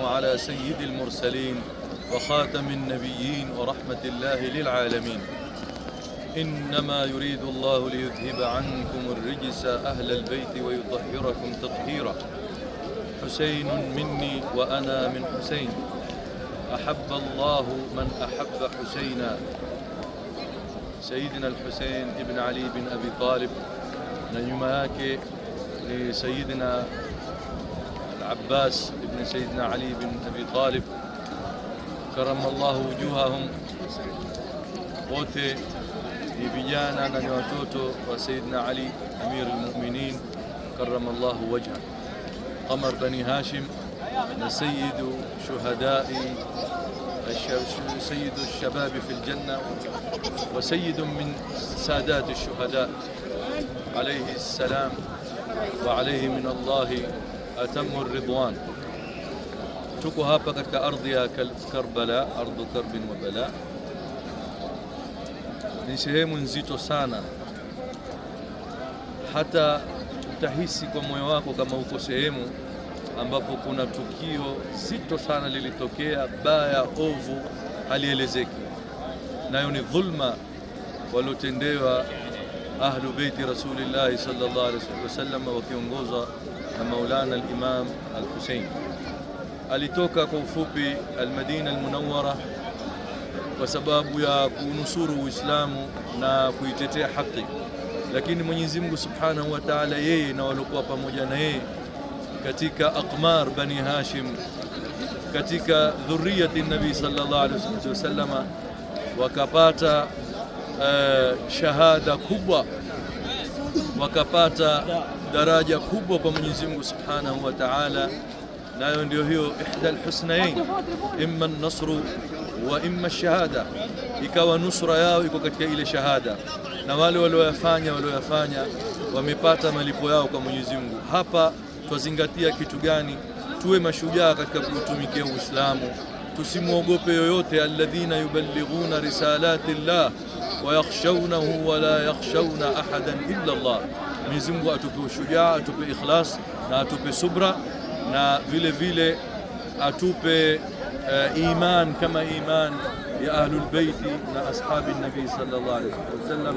على سيد المرسلين وخاتم النبيين ورحمة الله للعالمين. إنما يريد الله ليذهب عنكم الرجس أهل البيت ويطهركم تطهيرا. حسين مني وأنا من حسين، أحب الله من أحب حسينا. سيدنا الحسين ابن علي بن أبي طالب na nyuma yake ni Sayyidina Al-Abbas ibn Sayyidina Ali bin Abi Talib karamallahu wujuhahum. Wote ni vijana na ni watoto wa Sayyidina Ali Amir al-Mu'minin karamallahu wajha. Qamar Bani Hashim na sayyidu shuhadai سيد الشباب في الجنة وسيد من سادات الشهداء عليه السلام وعليه من الله أتم الرضوان. Tuko hapa katika ardhi ya Karbala, ardhu karbin wa bala. Ni sehemu nzito sana, hata utahisi kwa moyo wako kama uko sehemu ambapo kuna tukio zito sana lilitokea, baya, ovu, halielezeki. Nayo ni dhulma waliotendewa ahlu beiti Rasulillahi sallallahu alaihi wasallam wakiongozwa na Maulana al-Imam al-Hussein. Alitoka kwa ufupi al-Madina al-Munawwara kwa sababu ya kunusuru Uislamu na kuitetea haki, lakini Mwenyezi Mungu Subhanahu wa Ta'ala yeye na waliokuwa pamoja na yeye katika aqmar Bani Hashim, katika dhurriyati Nabii sallallahu alaihi wasallam wakapata shahada kubwa, wakapata daraja kubwa kwa Mwenyezi Mungu Subhanahu wa Ta'ala. Nayo ndio hiyo ihda alhusnayn, imma an-nasru wa imma ash-shahada. Ikawa nusra yao iko katika ile shahada, na wale walioyafanya wamepata malipo yao kwa Mwenyezi Mungu. Hapa twazingatia kitu gani? Tuwe mashujaa katika kutumikia Uislamu, tusimwogope yoyote. Alladhina yuballighuna risalati llah wa yakhshawnahu wa la yakhshawna ahadan illa Allah. Mwenyezi Mungu atupe ushujaa, atupe ikhlas na atupe subra, na vile vile atupe iman kama iman ya ahlul baiti na ashabi nabii sallallahu alaihi wasallam.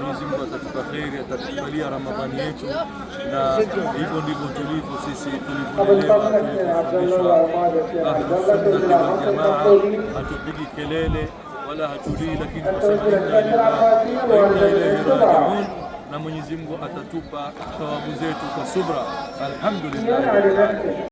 Mwenyezi Mungu atatupa kheri, atatukubalia Ramadhani yetu, na hivyo ndivyo tulivyo sisi, tulivyolelewa, tulivyofundishwa ahlus sunnah wal jamaa. Hatupigi kelele wala hatulii, lakini tuseme inna lillahi wa inna ilayhi raji'un, na Mwenyezi Mungu atatupa thawabu zetu kwa subra. Alhamdulillah.